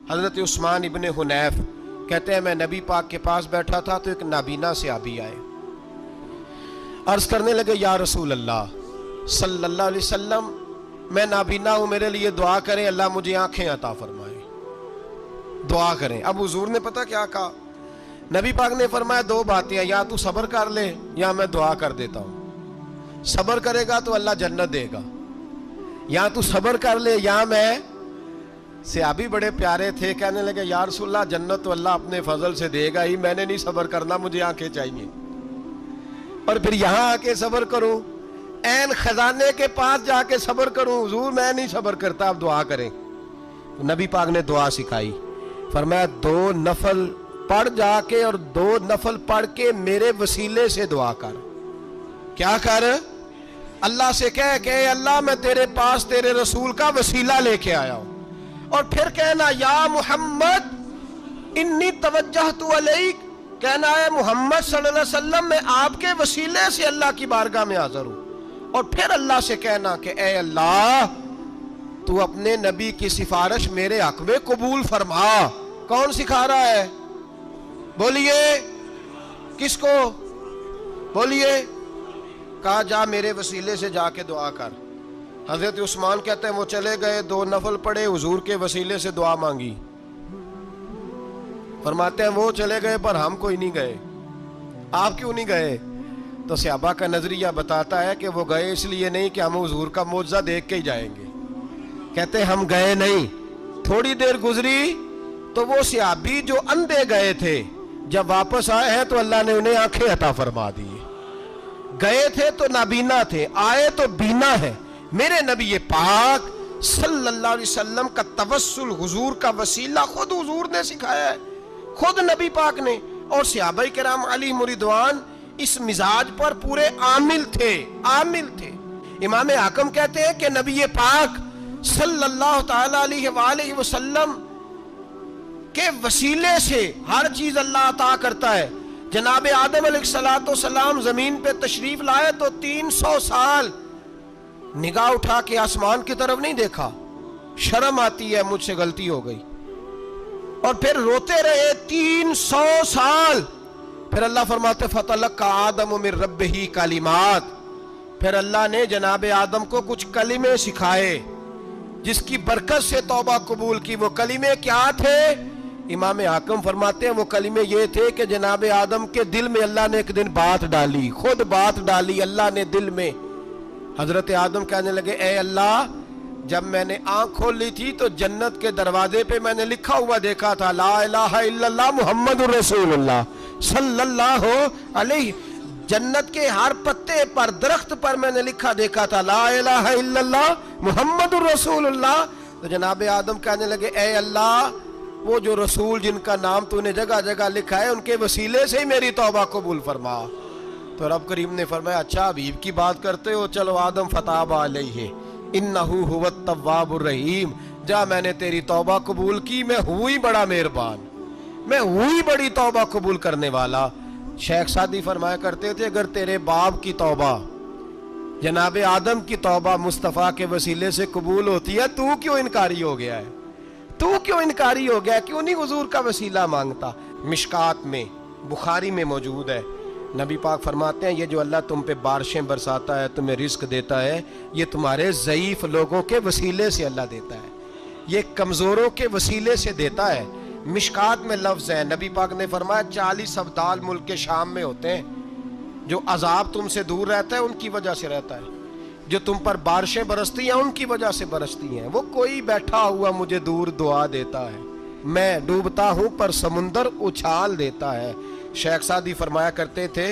حضرت عثمان ابن حنیف کہتے ہیں میں نبی پاک کے پاس بیٹھا تھا تو ایک نابینا صحابی آئے، عرض کرنے لگے یا رسول اللہ صلی اللہ علیہ وسلم میں نابینا ہوں، میرے لیے دعا کریں، اللہ مجھے آنکھیں عطا فرمائے، دعا کریں۔ اب حضور نے پتہ کیا کہا؟ نبی پاک نے فرمایا دو باتیں ہیں، یا تو صبر کر لے یا میں دعا کر دیتا ہوں۔ صبر کرے گا تو اللہ جنت دے گا، یا تو صبر کر لے یا میں۔ صحابی بڑے پیارے تھے، کہنے لگے یا رسول اللہ جنت تو اللہ اپنے فضل سے دے گا ہی، میں نے نہیں صبر کرنا، مجھے آنکھیں چاہیے، اور پھر یہاں آ کے صبر کروں، عین خزانے کے پاس جا کے صبر کروں؟ حضور میں نہیں صبر کرتا، آپ دعا کریں۔ نبی پاک نے دعا سکھائی، فرمایا دو نفل پڑھ جا کے اور دو نفل پڑھ کے میرے وسیلے سے دعا کر۔ کیا کر؟ اللہ سے کہہ کہ اے اللہ میں تیرے پاس تیرے رسول کا وسیلہ لے کے آیا ہوں، اور پھر کہنا یا محمد انی توجہت الیک، کہنا ہے محمد صلی اللہ علیہ وسلم میں آپ کے وسیلے سے اللہ کی بارگاہ میں حاضر ہوں، اور پھر اللہ سے کہنا کہ اے اللہ تو اپنے نبی کی سفارش میرے حق میں قبول فرما۔ کون سکھا رہا ہے؟ بولیے کس کو؟ بولیے۔ کہا جا میرے وسیلے سے جا کے دعا کر۔ حضرت عثمان کہتے ہیں وہ چلے گئے، دو نفل پڑھے، حضور کے وسیلے سے دعا مانگی۔ فرماتے ہیں وہ چلے گئے پر ہم کوئی نہیں گئے۔ آپ کیوں نہیں گئے؟ تو صحابہ کا نظریہ بتاتا ہے کہ وہ گئے اس لیے نہیں کہ ہم حضور کا معجزہ دیکھ کے ہی جائیں گے، کہتے ہیں ہم گئے نہیں۔ تھوڑی دیر گزری تو وہ صحابی جو اندھے گئے تھے جب واپس آئے ہیں تو اللہ نے انہیں آنکھیں عطا فرما دی۔ گئے تھے تو نابینا تھے، آئے تو بینا ہے۔ میرے نبی پاک صلی اللہ علیہ وسلم کا توسل حضور کا وسیلہ خود حضور نے سکھایا ہے، خود نبی پاک نے، اور صحابہ کرام علیہم رضوان اس مزاج پر پورے عامل تھے، عامل تھے۔ امام حاکم کہتے ہیں کہ نبی پاک صلی اللہ تعالی علیہ وآلہ وسلم کے وسیلے سے ہر چیز اللہ عطا کرتا ہے۔ جناب آدم علیہ السلام زمین پہ تشریف لائے تو 300 سال نگاہ اٹھا کے آسمان کی طرف نہیں دیکھا، شرم آتی ہے مجھ سے غلطی ہو گئی، اور پھر روتے رہے 300 سال۔ پھر اللہ فرماتے فَتَلَقَّى آدَمُ مِن رَبِّهِ کلمات، پھر اللہ نے جناب آدم کو کچھ کلمے سکھائے جس کی برکت سے توبہ قبول کی۔ وہ کلمے کیا تھے؟ امام حاکم فرماتے ہیں وہ کلمے یہ تھے کہ جناب آدم کے دل میں اللہ نے ایک دن بات ڈالی، خود بات ڈالی اللہ نے دل میں۔ حضرت آدم کہنے لگے اے اللہ جب میں نے آنکھ کھول لی تھی تو جنت کے دروازے پہ میں نے لکھا ہوا دیکھا تھا لا الہ الا اللہ محمد الرسول اللہ صلی اللہ علیہ، جنت کے ہر پتے پر درخت پر میں نے لکھا دیکھا تھا لا الہ الا اللہ محمد الرسول اللہ۔ تو جناب آدم کہنے لگے اے اللہ وہ جو رسول جن کا نام تو نے جگہ جگہ لکھا ہے ان کے وسیلے سے ہی میری توبہ قبول فرما۔ تو رب کریم نے فرمایا اچھا حبیب کی بات کرتے ہو، چلو آدم فتاب علیہ انہو هو التواب الرحیم، جا میں نے تیری توبہ قبول کی، میں ہوئی بڑا مہربان، میں ہوئی بڑی توبہ قبول کرنے والا۔ شیخ سعدی فرمایا کرتے تھے اگر تیرے باپ کی توبہ جناب آدم کی توبہ مصطفیٰ کے وسیلے سے قبول ہوتی ہے تو کیوں انکاری ہو گیا ہے؟ تو کیوں انکاری ہو گیا؟ کیوں نہیں حضور کا وسیلہ مانگتا؟ مشکات میں بخاری میں موجود ہے، نبی پاک فرماتے ہیں یہ جو اللہ تم پہ بارشیں برساتا ہے، تمہیں رزق دیتا ہے، یہ تمہارے ضعیف لوگوں کے وسیلے سے اللہ دیتا ہے، یہ کمزوروں کے وسیلے سے دیتا ہے۔ مشکات میں لفظ ہے، نبی پاک نے فرمایا 40 ابدال ملک کے شام میں ہوتے ہیں، جو عذاب تم سے دور رہتا ہے ان کی وجہ سے رہتا ہے، جو تم پر بارشیں برستی ہیں ان کی وجہ سے برستی ہیں۔ وہ کوئی بیٹھا ہوا مجھے دور دعا دیتا ہے، میں ڈوبتا ہوں پر سمندر اچھال دیتا ہے۔ شیخ سعدی فرمایا کرتے تھے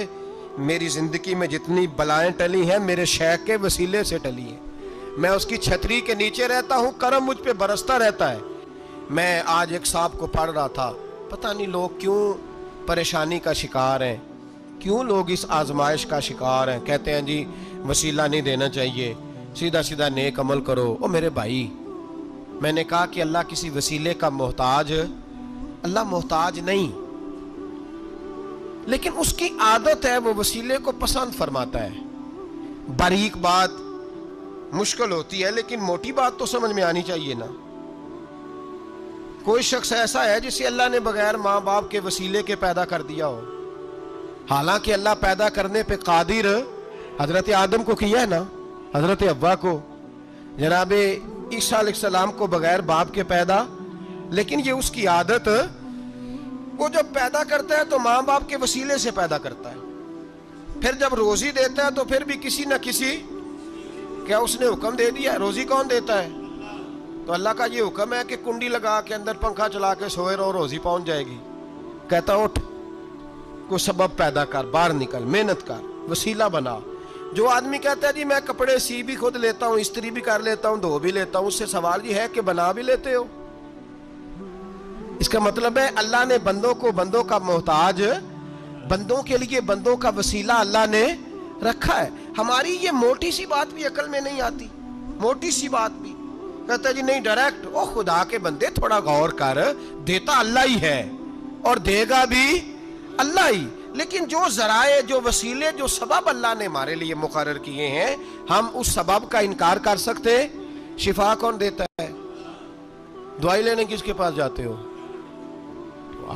میری زندگی میں جتنی بلائیں ٹلی ہیں میرے شیخ کے وسیلے سے ٹلی ہیں، میں اس کی چھتری کے نیچے رہتا ہوں، کرم مجھ پہ برستا رہتا ہے۔ میں آج ایک صاحب کو پڑھ رہا تھا، پتہ نہیں لوگ کیوں پریشانی کا شکار ہیں، کیوں لوگ اس آزمائش کا شکار ہیں، کہتے ہیں جی وسیلہ نہیں دینا چاہیے، سیدھا سیدھا نیک عمل کرو۔ او میرے بھائی میں نے کہا کہ اللہ کسی وسیلے کا محتاج، اللہ محتاج نہیں، لیکن اس کی عادت ہے وہ وسیلے کو پسند فرماتا ہے۔ باریک بات مشکل ہوتی ہے لیکن موٹی بات تو سمجھ میں آنی چاہیے نا۔ کوئی شخص ایسا ہے جسے اللہ نے بغیر ماں باپ کے وسیلے کے پیدا کر دیا ہو؟ حالانکہ اللہ پیدا کرنے پہ قادر حضرت آدم کو کیا ہے نا، حضرت حوا کو، جناب عیسیٰ علیہ السلام کو بغیر باپ کے پیدا، لیکن یہ اس کی عادت، وہ جب پیدا کرتا ہے تو ماں باپ کے وسیلے سے پیدا کرتا ہے، پھر جب روزی دیتا ہے تو پھر بھی کسی نہ کسی، کیا اس نے حکم دے دیا؟ روزی کون دیتا ہے؟ تو اللہ کا یہ حکم ہے کہ کنڈی لگا کے اندر پنکھا چلا کے سوئے رہو، روزی پہنچ جائے گی؟ کہتا اٹھ، کوئی سبب پیدا کر، باہر نکل، محنت کر، وسیلہ بنا۔ جو آدمی کہتا ہے جی میں کپڑے سی بھی خود لیتا ہوں، استری بھی کر لیتا ہوں، دھو بھی لیتا ہوں، اس سے سوال یہ ہے کہ بنا بھی لیتے ہو؟ اس کا مطلب ہے اللہ نے بندوں کو بندوں کا محتاج، بندوں کے لیے بندوں کا وسیلہ اللہ نے رکھا ہے۔ ہماری یہ موٹی سی بات بھی عقل میں نہیں آتی، موٹی سی بات بھی کہتا ہے جی نہیں ڈائریکٹ، او خدا کے بندے تھوڑا غور کر، دیتا اللہ ہی ہے اور دے گا بھی اللہ ہی، لیکن جو ذرائع، جو وسیلے، جو سبب اللہ نے ہمارے لیے مقرر کیے ہیں، ہم اس سبب کا انکار کر سکتے؟ شفا کون دیتا ہے؟ دوائی لینے کس کے پاس جاتے ہو؟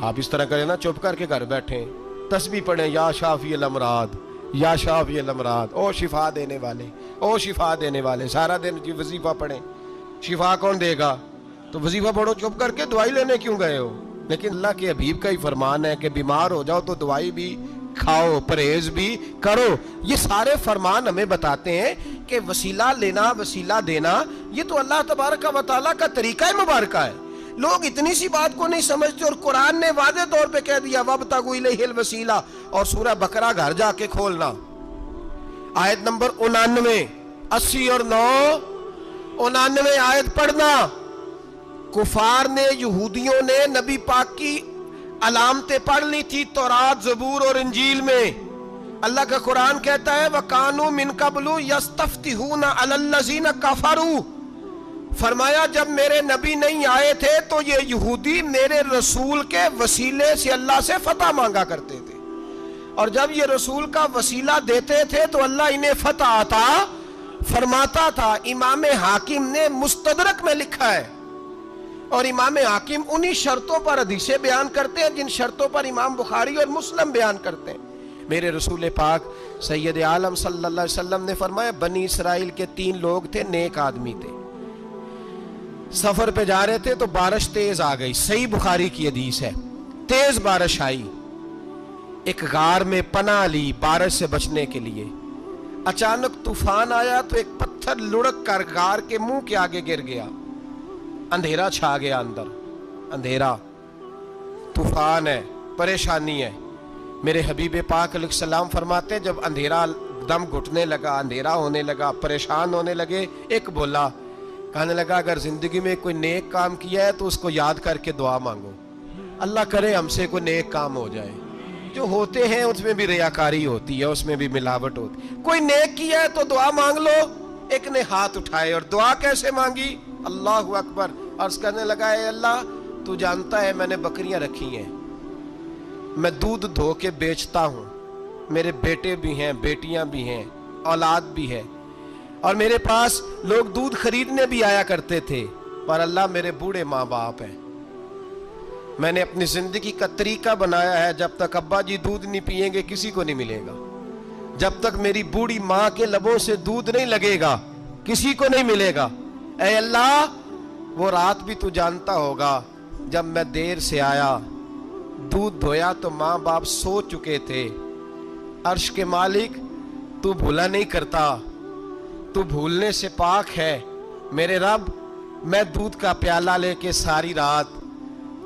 آپ اس طرح کریں نا، چپ کر کے گھر بیٹھیں، تسبیح پڑھیں، یا شافی الامراض، یا شافی الامراض، او شفا دینے والے، او شفا دینے والے، سارا دن کی وظیفہ پڑھیں، شفا کون دے گا؟ تو وظیفہ پڑھو چپ کر کے، دوائی لینے کیوں گئے ہو؟ لیکن اللہ کے حبیب کا ہی فرمان ہے کہ بیمار ہو جاؤ تو دوائی بھی کھاؤ، پرہیز بھی کرو۔ یہ سارے فرمان ہمیں بتاتے ہیں کہ وسیلہ لینا، وسیلہ دینا، یہ تو اللہ تبارک و تعالیٰ کا طریقہ مبارکہ ہے۔ لوگ اتنی سی بات کو نہیں سمجھتے، اور قرآن نے واضح طور پہ کہہ دیا وَابْتَغُوا إِلَيْهِ الْوَسِيلَةَ، اور سورہ بقرہ گھر جا کے کھولنا، آیت نمبر 99، 80 اور 9، 99 آیت پڑھنا۔ کفار نے، یہودیوں نے نبی پاک کی علامتیں پڑھ لی تھی تورات، زبور اور انجیل میں۔ اللہ کا قرآن کہتا ہے وَكَانُوا مِن قَبْلُ يَسْتَفْتِحُونَ عَلَى الَّذِينَ كَفَرُوا، فرمایا جب میرے نبی نہیں آئے تھے تو یہ یہودی میرے رسول کے وسیلے سے اللہ سے فتح مانگا کرتے تھے، اور جب یہ رسول کا وسیلہ دیتے تھے تو اللہ انہیں فتح عطا فرماتا تھا۔ امام حاکم نے مستدرک میں لکھا ہے، اور امام حاکم انہی شرطوں پر حدیثیں بیان کرتے ہیں جن شرطوں پر امام بخاری اور مسلم بیان کرتے ہیں۔ میرے رسول پاک سید عالم صلی اللہ علیہ وسلم نے فرمایا بنی اسرائیل کے 3 لوگ تھے، نیک آدمی تھے، سفر پہ جا رہے تھے تو بارش تیز آ گئی، صحیح بخاری کی حدیث ہے، تیز بارش آئی، ایک غار میں پناہ لی بارش سے بچنے کے لیے۔ اچانک طوفان آیا تو ایک پتھر لڑک کر غار کے منہ کے آگے گر گیا، اندھیرا چھا گیا، اندر اندھیرا، طوفان ہے، پریشانی ہے۔ میرے حبیب پاک علیہ السلام فرماتے ہیں جب اندھیرا دم گھٹنے لگا، اندھیرا ہونے لگا، پریشان ہونے لگے، ایک بولا، کہنے لگا اگر زندگی میں کوئی نیک کام کیا ہے تو اس کو یاد کر کے دعا مانگو، اللہ کرے ہم سے کوئی نیک کام ہو جائے۔ جو ہوتے ہیں اس میں بھی ریاکاری ہوتی ہے، اس میں بھی ملاوٹ ہوتی ہے، کوئی نیک کیا ہے تو دعا مانگ لو۔ ایک نے ہاتھ اٹھائے، اور دعا کیسے مانگی؟ اللہ اکبر، عرض کرنے لگا اے اللہ تو جانتا ہے میں نے بکریاں رکھی ہیں، میں دودھ دھو کے بیچتا ہوں، میرے بیٹے بھی ہیں، بیٹیاں بھی ہیں، اولاد بھی ہے، اور میرے پاس لوگ دودھ خریدنے بھی آیا کرتے تھے، پر اللہ میرے بوڑھے ماں باپ ہیں، میں نے اپنی زندگی کا طریقہ بنایا ہے جب تک ابا جی دودھ نہیں پئیں گے کسی کو نہیں ملے گا، جب تک میری بوڑھی ماں کے لبوں سے دودھ نہیں لگے گا کسی کو نہیں ملے گا۔ اے اللہ وہ رات بھی تو جانتا ہوگا جب میں دیر سے آیا، دودھ دھویا تو ماں باپ سو چکے تھے، عرش کے مالک تو بھولا نہیں کرتا، تو بھولنے سے پاک ہے، میرے رب میں دودھ کا پیالہ لے کے ساری رات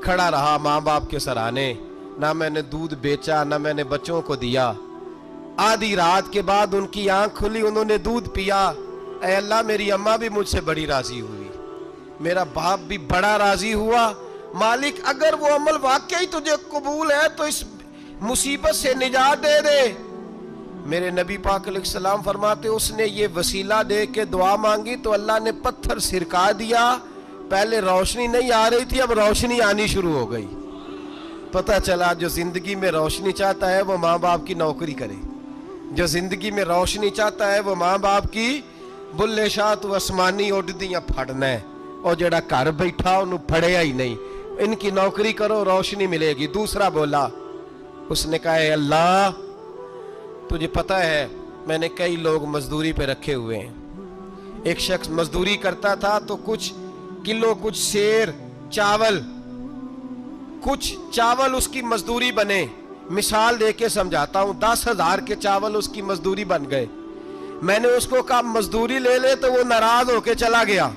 کھڑا رہا ماں باپ کے سرانے، نہ میں نے دودھ بیچا نہ میں نے بچوں کو دیا، آدھی رات کے بعد ان کی آنکھ کھلی، انہوں نے دودھ پیا، اے اللہ میری اماں بھی مجھ سے بڑی راضی ہوئی، میرا باپ بھی بڑا راضی ہوا، مالک اگر وہ عمل واقعی تجھے قبول ہے تو اس مصیبت سے نجات دے دے۔ میرے نبی پاک علیہ السلام فرماتے اس نے یہ وسیلہ دے کے دعا مانگی تو اللہ نے پتھر سرکا دیا، پہلے روشنی نہیں آ رہی تھی اب روشنی آنی شروع ہو گئی۔ پتہ چلا جو زندگی میں روشنی چاہتا ہے وہ ماں باپ کی نوکری کرے، جو زندگی میں روشنی چاہتا ہے وہ ماں باپ کی بلے شاہ تو آسمانی اڈدیاں پھڑنا ہے، اور جڑا گھر بیٹھا انہوں پھڑیا ہی نہیں، इनकी नौकरी करो, रोशनी मिलेगी। दूसरा बोला, उसने कहा ए अल्लाह, तुझे पता है मैंने कई लोग मजदूरी पे रखे हुए हैं। एक शख्स मजदूरी करता था तो कुछ किलो, कुछ सेर चावल, कुछ चावल उसकी मजदूरी बने। मिसाल देके समझाता हूं, 10,000 के चावल उसकी मजदूरी बन गए। मैंने उसको कहा मजदूरी ले ले, तो वो नाराज होके चला गया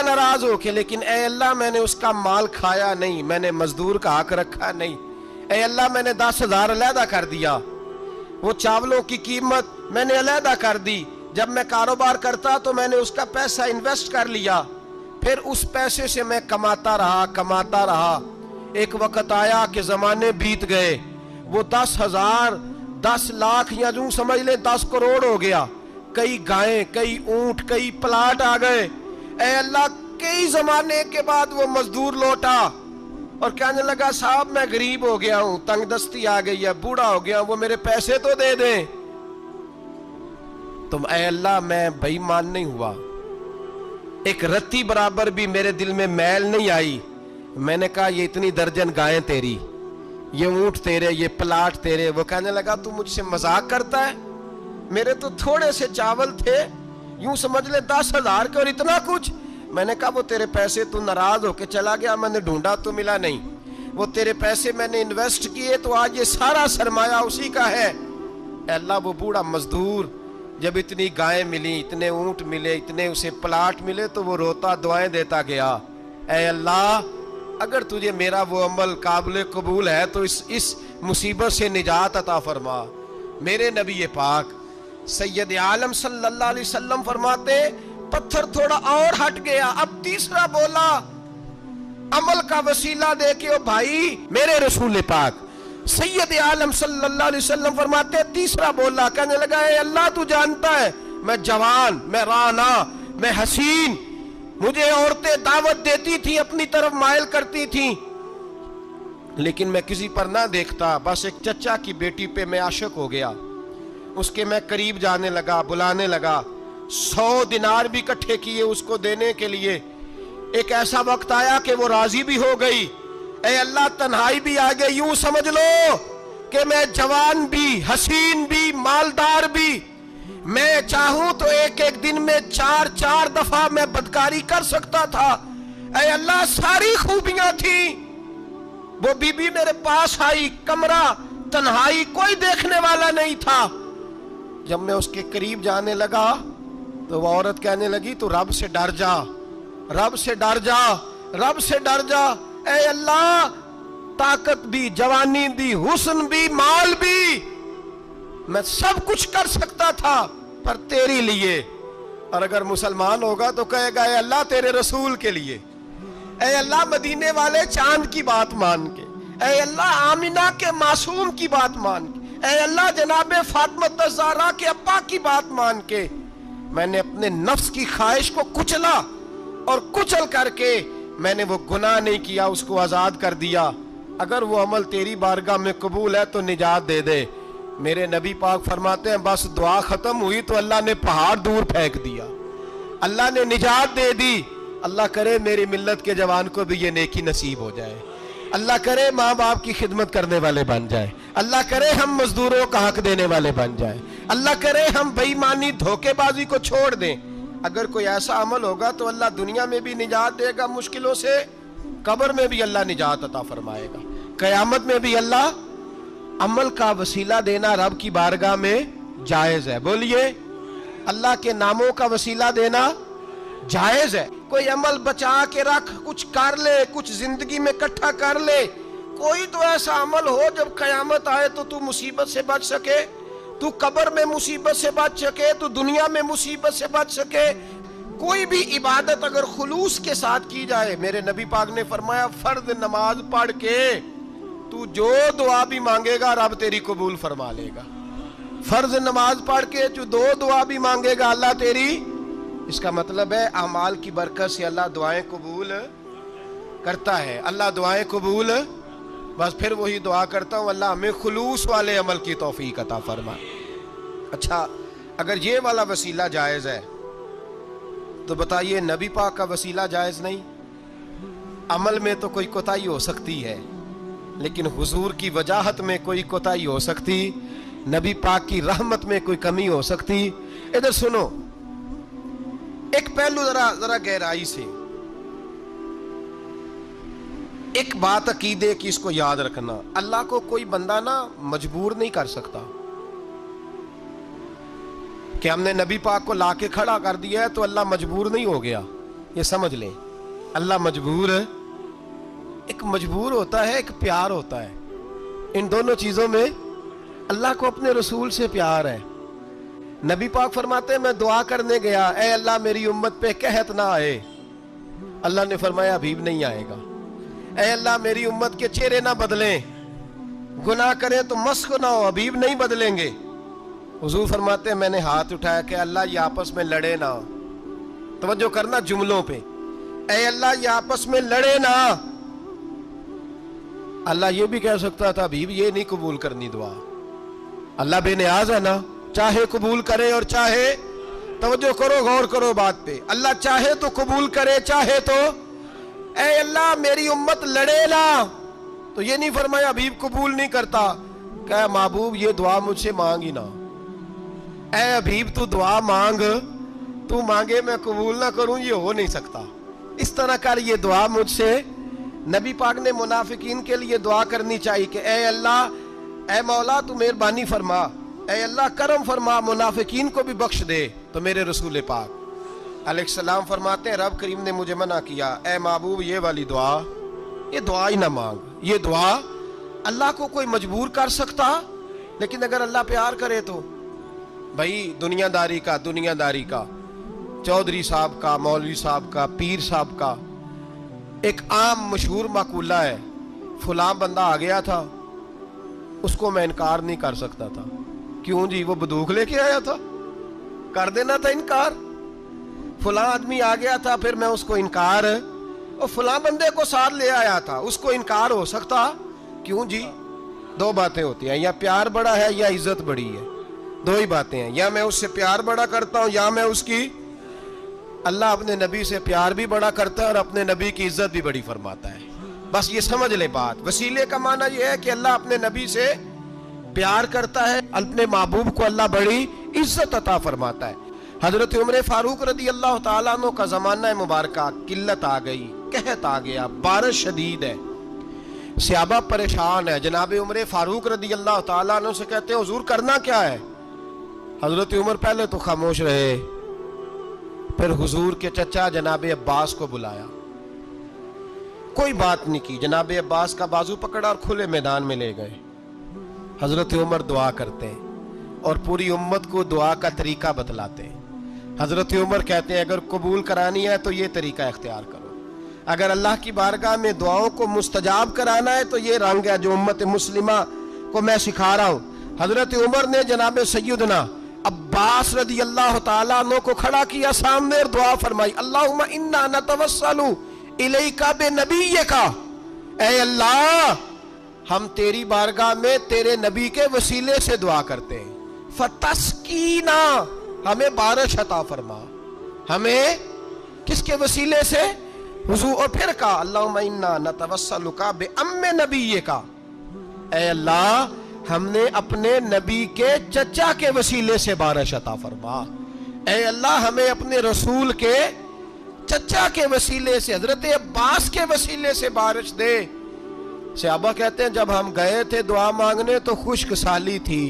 नाराज होके। लेकिन ए अल्लाह, मैंने उसका माल खाया नहीं, मैंने मजदूर का हक रखा नहीं। ए अल्लाह, मैंने 10,000 अलहदा कर दिया, वो चावलों की कीमत मैंने अलहदा कर दी। जब मैं कारोबार करता तो मैंने उसका पैसा इन्वेस्ट कर लिया, फिर उस पैसे से मैं कमाता रहा। एक वक्त आया कि जमाने बीत गए, वो 10,000, 10 लाख या यूं समझ ले 10 करोड़ हो गया। कई गायें, कई ऊंट, कई प्लाट आ गए। ए अल्लाह, कई जमाने के बाद वो मजदूर लौटा और कहने लगा साहब मैं गरीब हो गया हूं, तंगदस्ती आ गई है, बूढ़ा हो गया, वो मेरे पैसे तो दे दें। तुम ए अल्लाह, मैं बेईमान नहीं हुआ, एक रत्ती बराबर भी मेरे दिल में मैल नहीं आई। मैंने कहा ये इतनी दर्जन गायें तेरी, ये ऊंट तेरे, ये प्लाट तेरे। वो कहने लगा तू मुझसे मजाक करता है, मेरे तो थोड़े से चावल थे, यूं समझ ले 10,000 के, और इतना कुछ। मैंने कहा वो तेरे पैसे, तू नाराज होके चला गया, मैंने ढूंढा तो मिला नहीं। वो तेरे पैसे मैंने इन्वेस्ट किए तो आज ये सारा सरमाया उसी का है। अल्लाह, वो बूढ़ा मजदूर जब इतनी गायें मिली, इतने ऊंट मिले, इतने उसे प्लाट मिले, तो वो रोता दुआएं देता गया, ऐ अल्लाह, अगर तुझे मेरा वो अमल काबिल कबूल है तो इस मुसीबत से निजात अता फरमा। मेरे नबी पाक सैयद आलम सल्लल्लाहु अलैहि वसल्लम फरमाते, पत्थर थोड़ा और हट गया। अब तीसरा बोला, अमल का वसीला देके, ओ भाई मेरे रसूल पाक सैयद आलम सल्लल्लाहु अलैहि वसल्लम फरमाते, तीसरा बोला, कहने लगा ए अल्लाह, तू जानता है मैं जवान, मैं राना, मैं हसीन, मुझे औरतें दावत देती थी, अपनी तरफ माइल करती थी, लेकिन मैं किसी पर ना देखता। बस एक चचा की बेटी पे मैं आशिक हो गया, उसके मैं करीब जाने लगा, बुलाने लगा, 100 दिनार भी इकट्ठे किए उसको देने के लिए। एक ऐसा वक्त आया कि वो राजी भी हो गई। ए अल्लाह, तन्हाई भी आ गई। यूं समझ लो कि मैं जवान भी, हसीन भी, मालदार भी, मैं चाहूं तो एक एक दिन में 4-4 दफा मैं बदकारी कर सकता था। ए अल्लाह, सारी खूबियां थी। वो बीबी मेरे पास आई, कमरा, तन्हाई, कोई देखने वाला नहीं था। जब मैं उसके करीब जाने लगा तो वो औरत कहने लगी, तू रब से डर जा, रब से डर जा, रब से डर जा। ए अल्लाह, ताकत भी, जवानी भी, हुस्न भी, माल भी, मैं सब कुछ कर सकता था पर तेरे लिए। और अगर मुसलमान होगा तो कहेगा ए अल्लाह, तेरे रसूल के लिए। ए अल्लाह, मदीने वाले चांद की बात मान के, ए अल्लाह, आमिना के मासूम की बात मान के, ए अल्लाह, जनाबे फातिमा ज़हरा के अब्बा की बात मान के मैंने अपने नफ्स की ख्वाहिश को कुचला और कुचल करके मैंने वो गुनाह नहीं किया, उसको आजाद कर दिया। अगर वो अमल तेरी बारगाह में कबूल है तो निजात दे दे। मेरे नबी पाक फरमाते हैं, बस दुआ खत्म हुई तो अल्लाह ने पहाड़ दूर फेंक दिया, अल्लाह ने निजात दे दी। अल्लाह करे मेरी मिल्लत के जवान को भी ये नेकी नसीब हो जाए। अल्लाह करे माँ बाप की खिदमत करने वाले बन जाए। अल्लाह करे हम मजदूरों का हक देने वाले बन जाए। अल्लाह करे हम बेईमानी, धोखेबाजी को छोड़ दें। अगर कोई ऐसा अमल होगा तो अल्लाह दुनिया में भी निजात देगा मुश्किलों से, कब्र में भी अल्लाह निजात अता फरमाएगा, कयामत में भी अल्लाह। अमल का वसीला देना रब की बारगाह में जायज है। बोलिए, अल्लाह के नामों का वसीला देना जायज है। कोई अमल बचा के रख, कुछ कर ले, कुछ जिंदगी में इकट्ठा कर ले। कोई तो ऐसा अमल हो जब कयामत आए तो तू मुसीबत से बच सके, तू कब्र में मुसीबत से बच सके, तू दुनिया में मुसीबत से बच सके। कोई भी इबादत अगर खुलूस के साथ की जाए, मेरे नबी पाक ने फरमाया, फर्ज नमाज पढ़ के तू जो दुआ भी मांगेगा रब तेरी कबूल फरमा लेगा। फर्ज नमाज पढ़ के जो दो दुआ भी मांगेगा अल्लाह तेरी, इसका मतलब है अमाल की बरकत से अल्लाह दुआएं कबूल करता है। अल्लाह दुआएं कबूल, बस फिर वही दुआ करता हूँ, अल्लाह हमें खुलूस वाले अमल की तौफीक अता फरमा। अच्छा, अगर ये वाला वसीला जायज़ है तो बताइए नबी पाक का वसीला जायज़ नहीं? عمل میں تو کوئی کوتاہی ہو سکتی ہے، لیکن حضور کی وجاہت میں کوئی کوتاہی ہو سکتی، نبی پاک کی رحمت میں کوئی کمی ہو سکتی۔ ادھر سنو، ایک پہلو ذرا گہرائی سے، ایک بات عقیدے کی اس کو یاد رکھنا، اللہ کو کوئی بندہ نا مجبور نہیں کر سکتا کہ ہم نے نبی پاک کو لا کے کھڑا کر دیا ہے تو اللہ مجبور نہیں ہو گیا، یہ سمجھ لیں۔ اللہ مجبور ہے، ایک مجبور ہوتا ہے، ایک پیار ہوتا ہے، ان دونوں چیزوں میں اللہ کو اپنے رسول سے پیار ہے۔ نبی پاک فرماتے ہیں میں دعا کرنے گیا، اے اللہ میری امت پہ قحط نہ آئے، اللہ نے فرمایا حبیب نہیں آئے گا۔ اے اللہ میری امت کے چہرے نہ بدلیں، گناہ کریں تو مسخ نہ ہو، حبیب نہیں بدلیں گے۔ حضور فرماتے ہیں میں نے ہاتھ اٹھایا کہ اللہ یہ آپس میں لڑے نہ، توجہ کرنا جملوں پہ، اے اللہ یہ آپس میں لڑے نہ۔ اللہ یہ بھی کہہ سکتا تھا حبیب یہ نہیں قبول کرنی دعا، اللہ بے نیاز ہے نا، چاہے قبول کرے اور چاہے، توجہ کرو غور کرو بات پہ، اللہ چاہے تو قبول کرے چاہے تو، اے اللہ میری امت لڑے نا، تو یہ نہیں فرمایا حبیب قبول نہیں کرتا، کہ محبوب یہ دعا مجھ سے مانگ ہی نہ، اے حبیب تو دعا مانگ، تو مانگے میں قبول نہ کروں، یہ ہو نہیں سکتا، اس طرح کر یہ دعا مجھ سے۔ نبی پاک نے منافقین کے لیے دعا کرنی چاہیے کہ اے اللہ، اے مولا تو مہربانی فرما، اے اللہ کرم فرما، منافقین کو بھی بخش دے۔ تو میرے رسول پاک علیہ السلام فرماتے ہیں رب کریم نے مجھے منع کیا، اے محبوب یہ والی دعا، یہ دعا ہی نہ مانگ، یہ دعا اللہ کو کوئی مجبور کر سکتا، لیکن اگر اللہ پیار کرے تو، بھائی دنیا داری کا چودھری صاحب کا، مولوی صاحب کا، پیر صاحب کا ایک عام مشہور مقولہ ہے، فلاں بندہ آ گیا تھا اس کو میں انکار نہیں کر سکتا تھا، کیوں جی وہ بندوق لے کے آیا تھا، کر دینا تھا انکار، فلاں آدمی آ گیا تھا پھر میں اس کو انکار، اور فلاں بندے کو ساتھ لے آیا تھا اس کو انکار ہو سکتا، کیوں جی؟ دو باتیں ہوتی ہیں، یا پیار بڑا ہے یا عزت بڑی ہے، دو ہی باتیں ہیں، یا میں اس سے پیار بڑا کرتا ہوں یا میں اس کی، اللہ اپنے نبی سے پیار بھی بڑا کرتا ہے اور اپنے نبی کی عزت بھی بڑی فرماتا ہے، بس یہ سمجھ لے بات۔ وسیلے کا معنی یہ ہے کہ اللہ اپنے نبی سے پیار کرتا ہے، اپنے محبوب کو اللہ بڑی عزت عطا فرماتا ہے۔ حضرت عمر فاروق رضی اللہ تعالیٰ عنہ کا زمانہ مبارکہ، قلت آ گئی، قحط آ گیا، بارش شدید ہے، صحابہ پریشان ہے، جناب عمر فاروق رضی اللہ تعالیٰ عنہ سے کہتے ہیں حضور کرنا کیا ہے؟ حضرت عمر پہلے تو خاموش رہے، پھر حضور کے چچا جناب عباس کو بلایا، کوئی بات نہیں کی، جناب عباس کا بازو پکڑا اور کھلے میدان میں لے گئے۔ حضرت عمر دعا کرتے ہیں اور پوری امت کو دعا کا طریقہ بتلاتے ہیں۔ حضرت عمر کہتے ہیں اگر قبول کرانی ہے تو یہ طریقہ اختیار کرو، اگر اللہ کی بارگاہ میں دعاؤں کو مستجاب کرانا ہے تو یہ رنگ ہے جو امت مسلمہ کو میں سکھا رہا ہوں۔ حضرت عمر نے جناب سیدنا عباس رضی اللہ تعالیٰ عنہ کو کھڑا کیا سامنے اور دعا فرمائی، اللہم انا نتوسل الیک بنبیک، اے اللہ ہم تیری بارگاہ میں تیرے نبی کے وسیلے سے دعا کرتے ہیں، فتسقینا، ہمیں بارش عطا فرما، ہمیں کس کے وسیلے سے؟ حضور، اور پھر کہا اللہم انا نتوسلک بام نبیک، اے اللہ ہم نے اپنے نبی کے چچا کے وسیلے سے بارش عطا فرما، اے اللہ ہمیں اپنے رسول کے چچا کے وسیلے سے، حضرت عباس کے وسیلے سے بارش دے۔ صحابہ کہتے ہیں جب ہم گئے تھے دعا مانگنے تو خشک سالی تھی،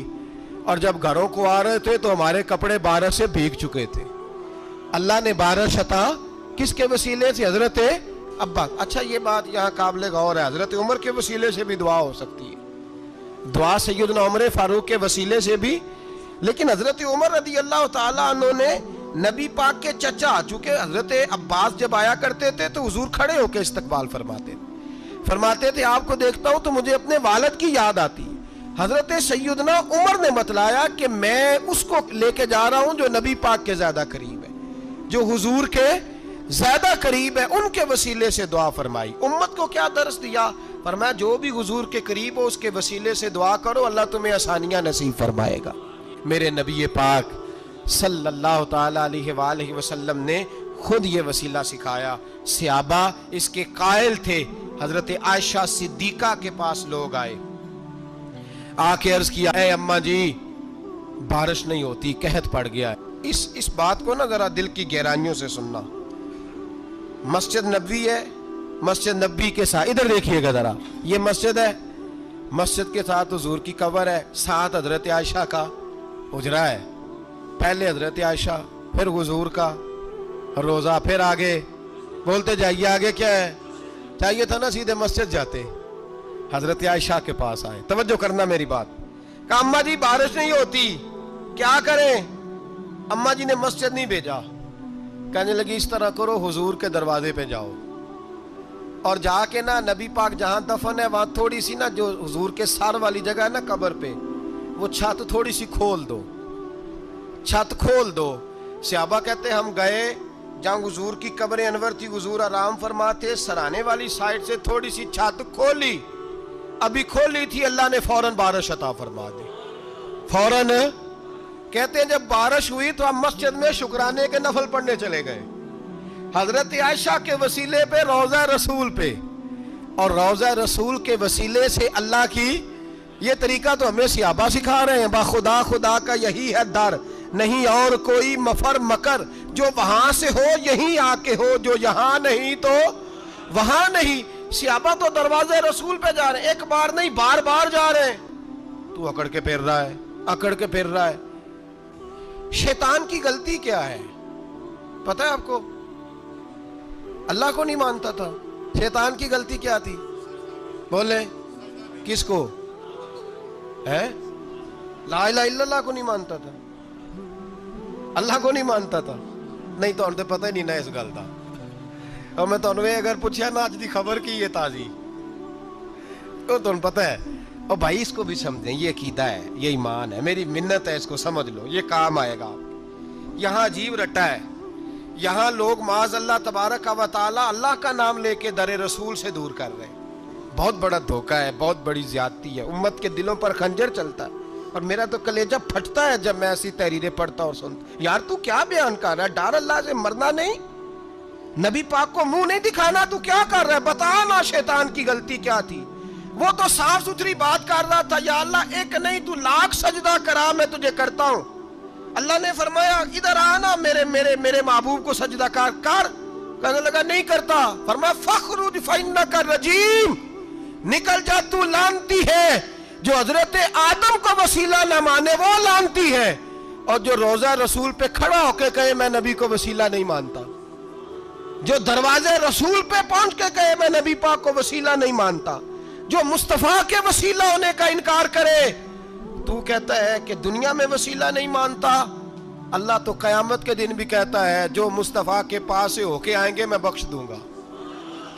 اور جب گھروں کو آ رہے تھے تو ہمارے کپڑے بارش سے بھیگ چکے تھے۔ اللہ نے بارش عطا کس کے وسیلے سے؟ حضرت عباس۔ اچھا یہ بات یہاں قابل غور ہے، حضرت عمر کے وسیلے سے بھی دعا ہو سکتی ہے، دعا سیدنا عمر فاروق کے وسیلے سے بھی، لیکن حضرت عمر رضی اللہ تعالیٰ عنہ نے نبی پاک کے چچا، چونکہ حضرت عباس جب آیا کرتے تھے تو حضور کھڑے ہو کے استقبال فرماتے تھے آپ کو دیکھتا ہوں تو مجھے اپنے والد کی یاد آتی۔ حضرت سیدنا عمر نے بتلایا کہ میں اس کو لے کے جا رہا ہوں جو نبی پاک کے زیادہ قریب ہے، جو حضور کے زیادہ قریب ہے، ان کے وسیلے سے دعا فرمائی۔ امت کو کیا درس دیا؟ فرمایا جو بھی حضور کے قریب ہو اس کے وسیلے سے دعا کرو، اللہ تمہیں آسانیاں نصیب فرمائے گا۔ میرے نبی پاک صلی اللہ تعالیٰ علیہ وآلہ وسلم نے खुद ये वसीला सिखाया। सहाबा इसके कायल थे। हजरत आयशा सिद्दीका के पास लोग आए, आके अर्ज किया, ए अम्मा जी बारिश नहीं होती, कहत पड़ गया है। इस बात को ना जरा दिल की गहराइयों से सुनना। मस्जिद नबवी है, मस्जिद नबवी के साथ इधर देखिएगा जरा, ये मस्जिद है, मस्जिद के साथ हुजूर की कब्र है, साथ हजरत आयशा का हुजरा है। पहले हजरत आयशा, फिर हुजूर का रोजा, फिर आगे बोलते जाइए आगे क्या है। चाहिए था ना सीधे मस्जिद जाते, हजरत आयशा के पास आए। तवज्जो करना मेरी बात। कहा अम्मा जी बारिश नहीं होती, क्या करें? अम्मा जी ने मस्जिद नहीं भेजा, कहने लगी इस तरह करो, हुजूर के दरवाजे पे जाओ और जाके ना नबी पाक जहां दफन है वहां थोड़ी सी ना, जो हुजूर के सर वाली जगह है ना कब्र पे, वो छत थोड़ी सी खोल दो, छत खोल दो। सहाबा कहते हम गए जहां हुजूर की कब्र अनवर थी, हुजूर आराम फरमाते, सराने वाली साइड से थोड़ी सी छत खोली, अभी खोली थी अल्लाह ने फौरन बारिश अता फरमा दी। फौरन कहते हैं जब बारिश हुई तो हम मस्जिद में शुक्राने के नफल पढ़ने चले गए, हजरत आयशा के वसीले पे, रोजा रसूल पे, और रोजा रसूल के वसीले से अल्लाह की, ये तरीका तो हमें सहाबा सिखा रहे हैं। बाखुदा खुदा का यही है दर, नहीं और कोई मफर मकर, जो वहां से हो यहीं आके हो, जो यहां नहीं तो वहां नहीं। सहाबा तो दरवाजे रसूल पे जा रहे हैं, एक बार नहीं बार बार जा रहे हैं। तू अकड़ के फिर रहा है, अकड़ के फिर रहा है। शैतान की गलती क्या है पता है आपको? अल्लाह को नहीं मानता था। शैतान की गलती क्या थी? बोले किसको है? ला इलाहा इल्लल्लाह को नहीं मानता था, अल्लाह को नहीं मानता था। नहीं तो उन्हें पता ही नहीं ना इस गल का। और मैं तुहानू अगर पूछा ना अज की खबर की है ताजी, तो तुहानू पता है, और भाई इसको भी समझें, ये अकीदा है, ये ईमान है, मेरी मिन्नत है, इसको समझ लो, ये काम आएगा। यहाँ अजीब रट्टा है, यहाँ लोग माज अल्लाह तबारक व तआला अल्लाह का नाम लेके दर रसूल से दूर कर रहे हैं। बहुत बड़ा धोखा है, बहुत बड़ी ज्यादती है, उम्मत के दिलों पर खंजर चलता है। और मेरा तो कलेजा फटता है जब मैं ऐसी तहरीरें पढ़ता और सुनता। यार तू क्या बयान कर रहा है? डर अल्लाह से मरना नहीं, नबी पाक को मुंह नहीं दिखाना, तू क्या कर रहा है? बता ना शैतान की गलती क्या थी। वो तो साफ सुथरी बात कर रहा था, या अल्लाह एक नहीं तू लाख सजदा करा, मैं तुझे करता हूं। अल्लाह ने फरमाया इधर आना, मेरे मेरे मेरे महबूब को सजदा कर। कहने लगा नहीं करता। फरमाया फखरुज फइन्नका रजीम, निकल जा तू लानती है। जो हजरत आदम को वसीला न माने वो लानती है, और जो रोजा रसूल पे खड़ा होके कहे मैं नबी को वसीला नहीं मानता, जो दरवाजे रसूल पे पहुंच के कहे मैं नबी पाक को वसीला नहीं मानता, जो मुस्तफा के वसीला होने का इनकार करे, तू कहता है कि दुनिया में वसीला नहीं मानता। अल्लाह तो कयामत के दिन भी कहता है जो मुस्तफा के पास से होके आएंगे मैं बख्श दूंगा।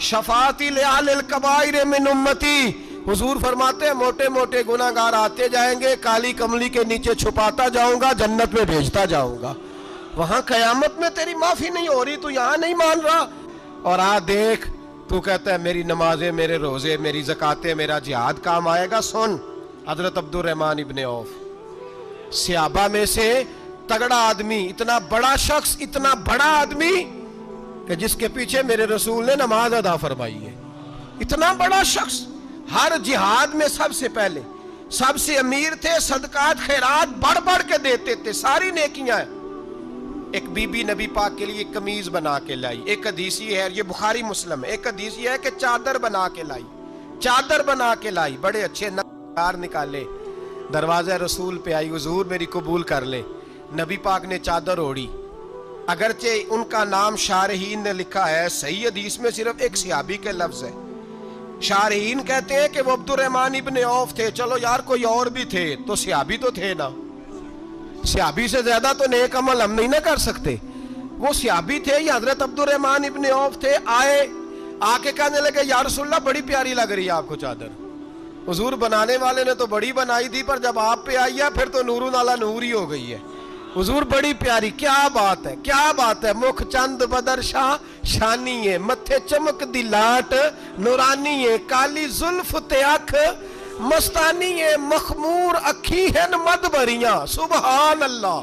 शफाती लिल कबाइर मिन उम्मती, हुजूर फरमाते हैं मोटे मोटे गुनाहगार आते जाएंगे, काली कमली के नीचे छुपाता जाऊंगा, जन्नत में भेजता जाऊंगा। वहां कयामत में तेरी माफी नहीं हो रही, तू यहां नहीं मान रहा। और आ देख, तू कहता है मेरी नमाजें, मेरे रोजे, मेरी ज़कातें, मेरा जिहाद काम आएगा। सुन, हजरत अब्दुर्रहमान इब्ने औफ, सहाबा में से तगड़ा आदमी, इतना बड़ा शख्स, इतना बड़ा आदमी कि जिसके पीछे मेरे रसूल ने नमाज अदा फरमाई है। इतना बड़ा शख्स, हर जिहाद में सबसे पहले, सबसे अमीर थे, सदकात खैरात बढ़ बढ़ के देते थे, सारी नेकियां। एक बीबी नबी पाक के लिए कमीज बना के लाई। एक हदीस ये है, ये बुखारी मुस्लिम है, एक हदीस ये है कि चादर बना के लाई, चादर बना के लाई, बड़े अच्छे नकार निकाले, दरवाजा रसूल पे आई, हुजूर मेरी कबूल कर ले। नबी पाक ने चादर ओढ़ी, अगरचे उनका नाम शारहीन ने लिखा है, सही हदीस में सिर्फ एक सहाबी के लफ्ज है। शारहीन कहते हैं कि वो अब्दुर्रहमान इब्ने औफ थे। चलो यार कोई और भी थे तो सहाबी तो थे ना, सहाबी से ज्यादा तो नेक अमल हम नहीं ना कर सकते। वो सहाबी थे, ये हजरत अब्दुर्रहमान इब्ने औफ थे। आए, आके कहने लगे या रसूलल्लाह बड़ी प्यारी लग रही है आपको चादर। हुजूर बनाने वाले ने तो बड़ी बनाई थी, पर जब आप पे आई है फिर तो नूरुन अला नूर ही हो गई है। हुजूर बड़ी प्यारी, क्या बात है, क्या बात है। मुख चंद बदर शाह शानी है, मथे चमक दी लाट नूरानी है, काली जुल्फ ते अख मस्तानी है, मखमूर अखी है मद भरियां। सुबहान अल्लाह,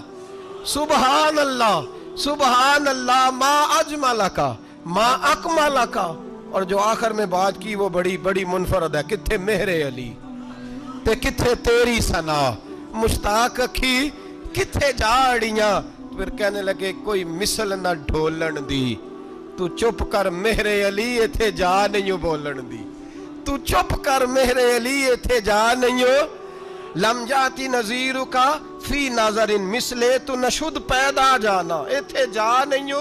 सुबहान अल्लाह। सुबहान अल्लाह मा अजमला का मा अकमला का। और जो आखिर में बात की वो बड़ी बड़ी मुनफरद है, किथे मेहरे अली ते किथे तेरी सना, मुश्ताक अखी किथे जाड़ियां। फिर कहने लगे कोई मिसल ना ढोलन दी, तू चुप कर मेहरे अली इथे जा नहीं बोलन दी, तू चुप कर मेहरे अली इथे जा नहीं। लम जाती नजीर का फी नाजरिन मिसले, तू नशुद पैदा जाना इथे जा नहीं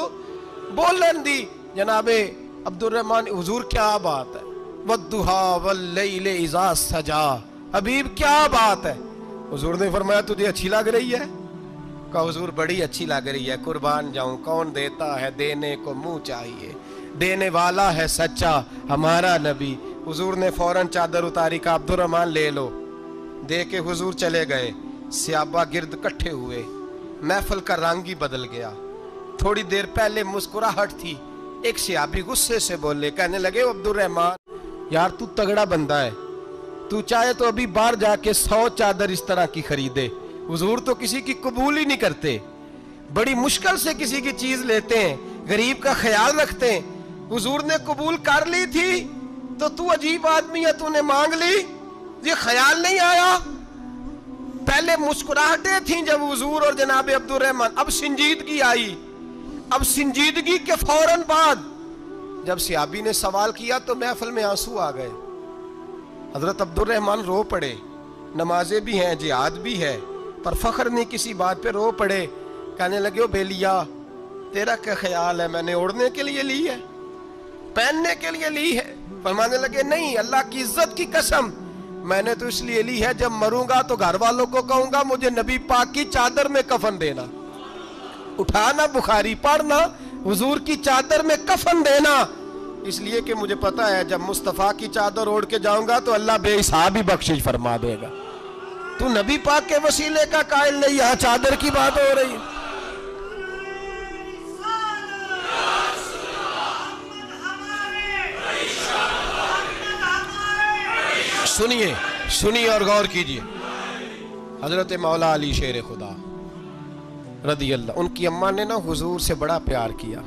बोलन दी। जनाबे अब्दुर्रहमान हुजूर क्या बात है, वद्दुहा वल्लैल इज़ा सजा, हबीब क्या बात है। हुजूर ने फरमाया तुझे अच्छी लग रही है? कहा हुजूर बड़ी अच्छी लग रही है, कुर्बान जाऊं, कौन देता है देने को मुंह चाहिए, देने वाला है सच्चा हमारा नबी। हुजूर ने फौरन चादर उतारी, का अब्दुर्रहमान ले लो, दे के हुजूर चले गए। सहाबा गिर्द इकट्ठे हुए, महफिल का रंग ही बदल गया। थोड़ी देर पहले मुस्कुराहट थी, एक सहाबी गुस्से से बोले, कहने लगे अब्दुर्रहमान यार तू तगड़ा बंदा है, तू चाहे तो अभी बाहर जाके 100 चादर इस तरह की खरीदे। हुजूर तो किसी की कबूल ही नहीं करते, बड़ी मुश्किल से किसी की चीज लेते हैं, गरीब का ख्याल रखते हैं। हुजूर ने कबूल कर ली थी तो तू अजीब आदमी है, तूने मांग ली, ये ख्याल नहीं आया। पहले मुस्कुराहटें थी जब हुजूर और जनाबे अब्दुर्रहमान, अब संजीदगी आई। अब संजीदगी के फौरन बाद जब सहाबी ने सवाल किया तो महफिल में आंसू आ गए। हजरत अब्दुर्रहमान रो पड़े, नमाजें भी हैं, जिहाद भी है, पर फख्र नहीं किसी बात पे, रो पड़े। कहने लगे ओ बेलिया तेरा क्या ख्याल है, मैंने ओढ़ने के लिए ली है, पहनने के लिए ली है? फरमाने लगे नहीं, अल्लाह की इज्जत की कसम, मैंने तो इसलिए ली है जब मरूंगा तो घर वालों को कहूंगा मुझे नबी पाक की चादर में कफन देना, उठाना बुखारी पढ़ना, हुजूर की चादर में कफन देना। इसलिए कि मुझे पता है जब मुस्तफ़ा की चादर ओढ़ के जाऊंगा तो अल्लाह बेहिसाब ही बख्शिश फरमा देगा। तू नबी पाक के वसीले का कायल नहीं, यहां चादर की बात हो रही है। सुनिए सुनिए और गौर कीजिए। हजरत मौला अली शेर खुदा रदी अल्लाह, उनकी अम्मा ने ना हुजूर से बड़ा प्यार किया।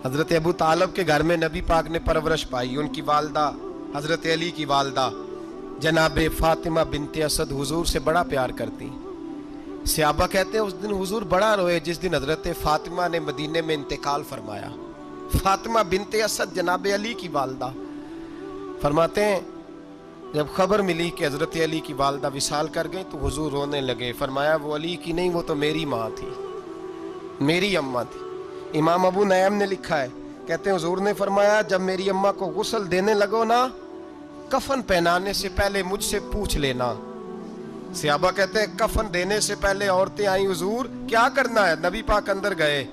हजरत अबू तालिब के घर में नबी पाक ने परवरिश पाई। उनकी वालदा हजरत अली की वालदा जनाबे फातिमा बिनते असद हुजूर से बड़ा प्यार करती। सहाबा कहते हैं उस दिन हुजूर बड़ा रोए जिस दिन हजरत फातिमा ने मदीने में इंतकाल फरमाया। फातिमा बिनते असद जनाबे अली की वालदा फरमाते हैं जब खबर मिली कि हजरत अली की वालदा विसाल कर गई तो हुजूर रोने लगे। फरमाया वो अली की नहीं, वो तो मेरी माँ थी, मेरी अम्मा थी। इमाम अबू नैम ने लिखा है, कहते हैं हुजूर ने फरमाया जब मेरी अम्मा को गुस्ल देने लगो ना, कफन पहनाने से पहले मुझसे पूछ लेना। सहाबा कहते हैं कफन देने से पहले औरतें आई, हुजूर क्या करना है? नबी पाक अंदर गए,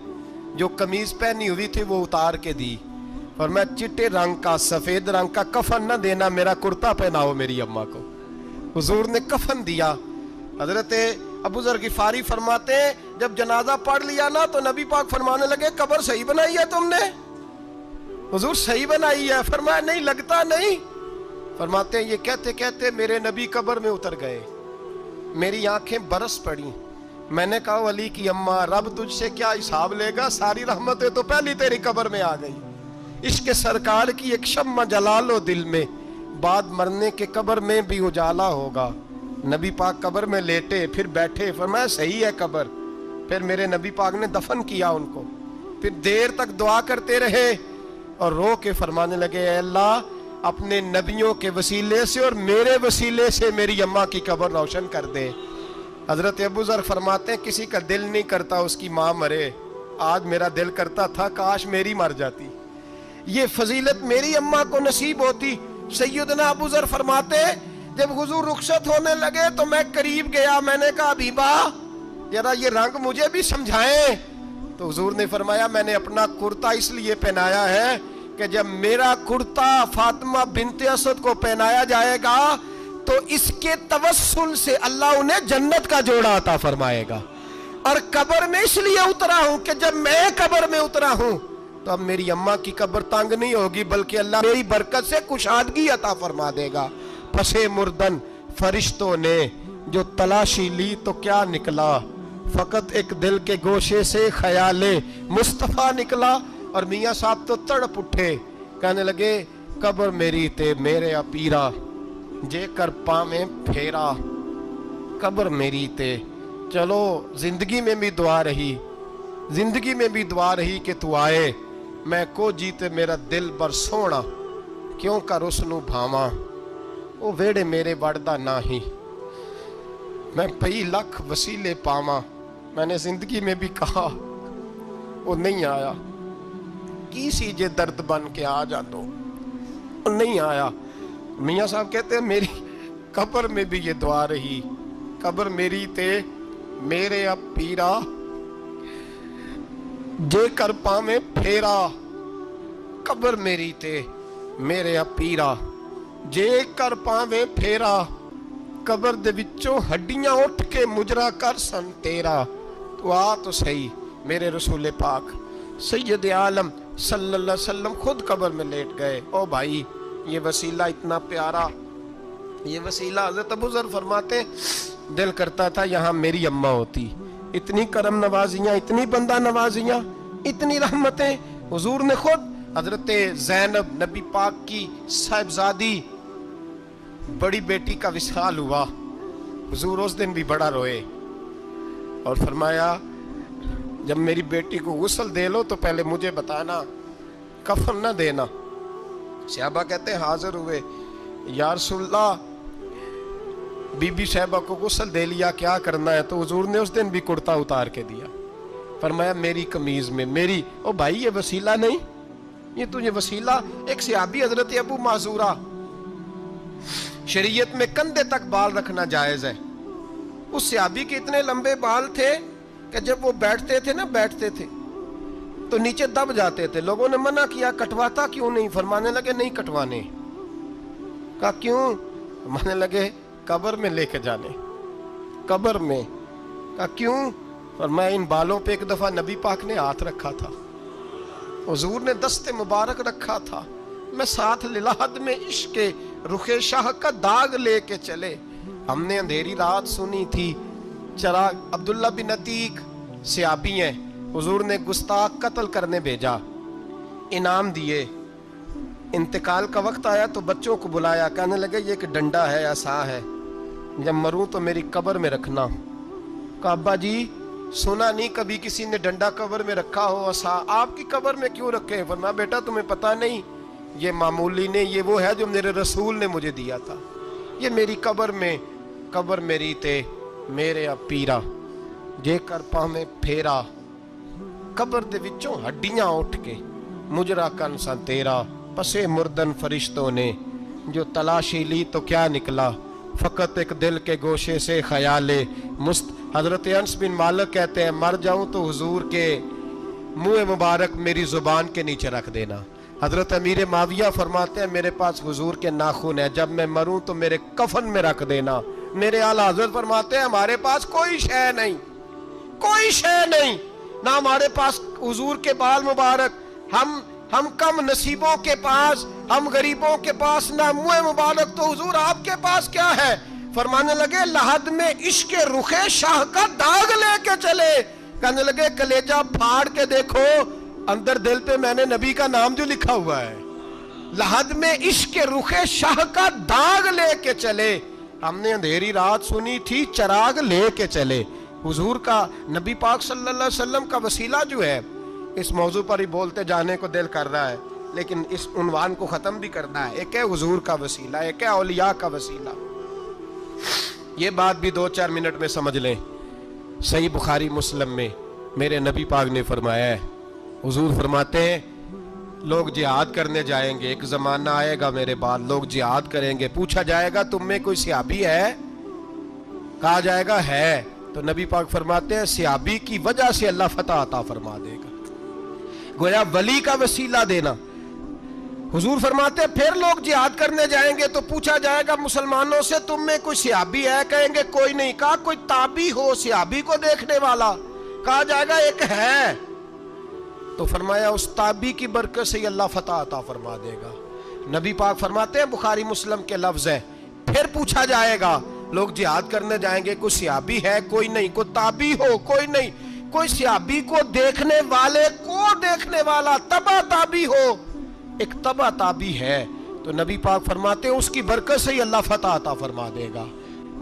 जो कमीज पहनी हुई थी वो उतार के दी, और मैं चिट्टे रंग का सफेद रंग का कफन न देना, मेरा कुर्ता पहनाओ मेरी अम्मा को। हुजूर ने कफन दिया। हजरत अबू ज़र गिफारी फरमाते हैं जब जनाजा पढ़ लिया ना तो नबी पाक फरमाने लगे कब्र सही बनाई है तुमने? हुजूर सही बनाई है। फरमाया नहीं, लगता नहीं। फरमाते हैं ये कहते कहते मेरे नबी कब्र में उतर गए, मेरी आंखें बरस पड़ी। मैंने कहा वली की अम्मा रब तुझसे क्या हिसाब लेगा, सारी रहमतें तो पहली तेरी कब्र में आ गई। इश्क सरकार की एक शम्मा जला लो दिल में, बाद मरने के कब्र में भी उजाला होगा। नबी पाक कब्र में लेटे फिर बैठे, फरमाया सही है कब्र। फिर मेरे नबी पाक ने दफन किया उनको। फिर देर तक दुआ करते रहे और रो के फरमाने लगे अल्लाह अपने नबियों के वसीले से और मेरे वसीले से मेरी अम्मा की कब्र रोशन कर दे। हजरत अबू ज़र फरमाते हैं किसी का दिल नहीं करता उसकी माँ मरे, आज मेरा दिल करता था काश मेरी मर जाती, ये फजीलत मेरी अम्मा को नसीब होती। सैयदना अबू ज़र फरमाते जब हुजूर रुखसत होने लगे तो मैं करीब गया, मैंने कहा हबीबा जरा ये रंग मुझे भी समझाएं। तो हुजूर ने फरमाया मैंने अपना कुर्ता इसलिए पहनाया है कि जब मेरा कुर्ता फातिमा बिनते असद को पहनाया जाएगा तो इसके तवस्सुल से अल्लाह उन्हें जन्नत का जोड़ा अता फरमाएगा। और कब्र में इसलिए उतरा हूं कि जब मैं कब्र में उतरा हूं तो अब मेरी अम्मा की कब्र तंग नहीं होगी, बल्कि अल्लाह मेरी बरकत से कुशादगी अता फरमा देगा। फसे मुर्दन फरिश्तों ने जो तलाशी ली तो क्या निकला, फकत एक दिल के गोशे से ख्याले मुस्तफ़ा निकला। और मियाँ साहब तो तड़प उठे, कहने लगे कब्र मेरी ते मेरे पीरा, जे कर पावे फेरा। कब्र मेरी ते, चलो जिंदगी में भी दुआ रही, जिंदगी में भी दुआ रही कि तू आए, मैं को जीते मेरा दिल बर सोना, क्यों कर उसनू भावा, वो वेड़े मेरे वड़दा नाही, मैं कई लाख वसीले पावा। मैंने जिंदगी में भी कहा, वो नहीं आया, की सी जे दर्द बन के आ जा दो, वो नहीं आया। मियाँ साहब कहते हैं मेरी कब्र में भी ये दुआ रही, कब्र मेरी ते मेरे अब पीरा, जे कर पावे फेरा। कब्र मेरी ते मेरे अब पीरा, जे कर पावे फेरा। कब्र दे विचों हड्डियां उठ के मुजरा कर सन तेरा। तो आ तो सही मेरे रसूल पाक सैयद आलम सल्लल्लाहु अलैहि वसल्लम खुद कब्र में लेट गए। ओ भाई ये वसीला इतना प्यारा, ये वसीला हज़रत अबू ज़र फरमाते दिल करता था यहाँ मेरी अम्मा होती। इतनी करम नवाजियाँ, इतनी बंदा नवाजियाँ, इतनी रहमतें। हुजूर ने खुद हजरत ज़ैनब नबी पाक की साहिबजादी बड़ी बेटी का विसाल हुआ, हुजूर उस दिन भी बड़ा रोए और फरमाया जब मेरी बेटी को गुस्ल दे लो तो पहले मुझे बताना, कफन न देना। सहाबा कहते हैं हाजिर हुए, या रसूलल्लाह बीबी साहिबा को गुस्ल दे लिया, क्या करना है? तो हुजूर ने उस दिन भी कुर्ता उतार के दिया, फरमाया मेरी कमीज में मेरी। ओ भाई ये वसीला नहीं, ये तुझे वसीला। एक सहाबी हजरत अबू माजूरा, शरीयत में कंधे तक बाल रखना जायज है। उस सहाबी के इतने लंबे बाल थे कि जब वो बैठते थे ना, बैठते थे तो नीचे दब जाते थे। लोगों ने मना किया, कटवाता क्यों नहीं? फरमाने लगे नहीं कटवाने। कहा क्यों? फरमाने लगे कब्र में लेके जाने, कब्र में। कहा क्यों? फरमाया इन बालों पे एक दफा नबी पाक ने हाथ रखा था, हुजूर ने दस्ते मुबारक रखा था, मैं साथ लिलाहद में इश्क रुखे शाह का दाग लेके चले। हमने अंधेरी रात सुनी थी, चराग अब्दुल्ला बिन अतीक सहाबी हैं, हुजूर ने गुस्ताख कत्ल करने भेजा, इनाम दिए। इंतकाल का वक्त आया तो बच्चों को बुलाया, कहने लगे ये एक डंडा है, ऐसा है, जब मरूं तो मेरी कब्र में रखना। कहा अब्बा जी सुना नहीं कभी किसी ने डंडा कब्र में रखा हो, ऐसा आपकी कब्र में क्यों रखे? फरमाया बेटा तुम्हें पता नहीं, ये मामूली ने, ये वो है जो मेरे रसूल ने मुझे दिया था, ये मेरी कब्र में। कब्र मेरी ते मेरे पीरा, जे कर पावे फेरा। कब्र दे विचों हड्डियां उठ के मुजरा कन सा तेरा। पसे मुर्दन फरिश्तों ने जो तलाशी ली तो क्या निकला, फकत एक दिल के गोशे से ख्याले मुस्त। हजरत अनस बिन मालिक कहते हैं मर जाऊं तो हुजूर के मुंह मुबारक मेरी जुबान के नीचे रख देना। हजरत अमीर माविया फरमाते हैं मेरे पास हुजूर के नाखून है, जब मैं मरूं तो मेरे कफन में रख देना। मेरे आला हजरत फरमाते हैं हमारे पास कोई शय नहीं, कोई शय नहीं, ना हमारे पास हुजूर के बाल मुबारक। हम कम नसीबों के पास, हम गरीबों के पास ना मुंह मुबारक, तो हुजूर आपके पास क्या है? फरमाने लगे लहद में इश्क रुखे शाह का दाग लेके चले। कहने लगे कलेजा फाड़ के देखो, अंदर दिल पे मैंने नबी का नाम जो लिखा हुआ है। लहद में इश्क रुखे शाह का दाग लेके चले। हमने अंधेरी रात सुनी थी, चराग लेके चले। हुजूर का, नबी पाक सल्लल्लाहु अलैहि वसल्लम का वसीला जो है, इस मौजू पर ही बोलते जाने को दिल कर रहा है, लेकिन इस उन्वान को ख़त्म भी करना है। एक है हुजूर का वसीला, एक है औलिया का वसीला। ये बात भी 2-4 मिनट में समझ लें। सही बुखारी मुस्लिम में मेरे नबी पाक ने फरमाया है, हुजूर फरमाते हैं लोग जिहाद करने जाएंगे, एक ज़माना आएगा मेरे बाद लोग जिहाद करेंगे, पूछा जाएगा तुम में कोई सहाबी है? कहा जाएगा है, तो नबी पाक फरमाते हैं सहाबी की वजह से अल्लाह फतह अता फरमा देगा। गोया वली का वसीला देना। हुजूर फरमाते हैं फिर लोग जिहाद करने जाएंगे तो पूछा जाएगा मुसलमानों से तुम में कोई सहाबी है? कहेंगे कोई नहीं। कहा कोई ताबी हो सहाबी को देखने वाला? कहा जाएगा एक है। तो फरमाया उस ताबी की बरकत से अल्लाह फतह अता फरमा देगा। नबी पाक फरमाते हैं बुखारी मुस्लिम के लफ्ज है, फिर पूछा जाएगा لوگ جہاد کرنے جائیں گے، کوئی صحابی ہے کوئی نہیں، کوئی تابعی ہو کوئی نہیں، کوئی صحابی کو دیکھنے والے کو دیکھنے والا تبع تابعی ہو، ایک تبع تابعی ہے تو نبی پاک فرماتے ہیں اس کی برکت سے ہی اللہ فتح عطا فرما دے گا۔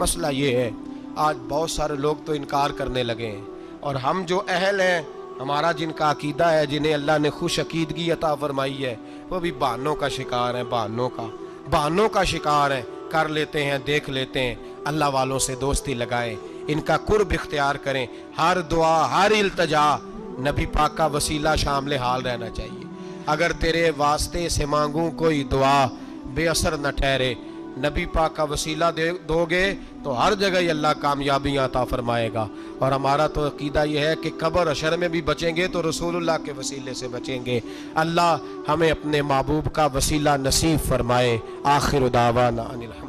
مسئلہ یہ ہے آج بہت سارے لوگ تو انکار کرنے لگے ہیں، اور ہم جو اہل ہیں، ہمارا جن کا عقیدہ ہے، جنہیں اللہ نے خوش عقیدگی عطا فرمائی ہے، وہ بھی بہانوں کا شکار ہیں، بہانوں کا شکار ہیں، کر لیتے ہیں، دیکھ لیتے ہیں۔ اللہ والوں سے دوستی لگائیں، ان کا قرب اختیار کریں، ہر دعا ہر التجا نبی پاک کا وسیلہ شامل حال رہنا چاہیے۔ اگر تیرے واسطے سے مانگوں کوئی دعا بے اثر نہ ٹھہرے، نبی پاک کا وسیلہ دو گے تو ہر جگہ ہی اللہ کامیابیاں عطا فرمائے گا۔ اور ہمارا تو عقیدہ یہ ہے کہ قبر حشر میں بھی بچیں گے تو رسول اللہ کے وسیلے سے بچیں گے۔ اللہ ہمیں اپنے محبوب کا وسیلہ نصیب فرمائے۔ آخر دعوانا ان الحمد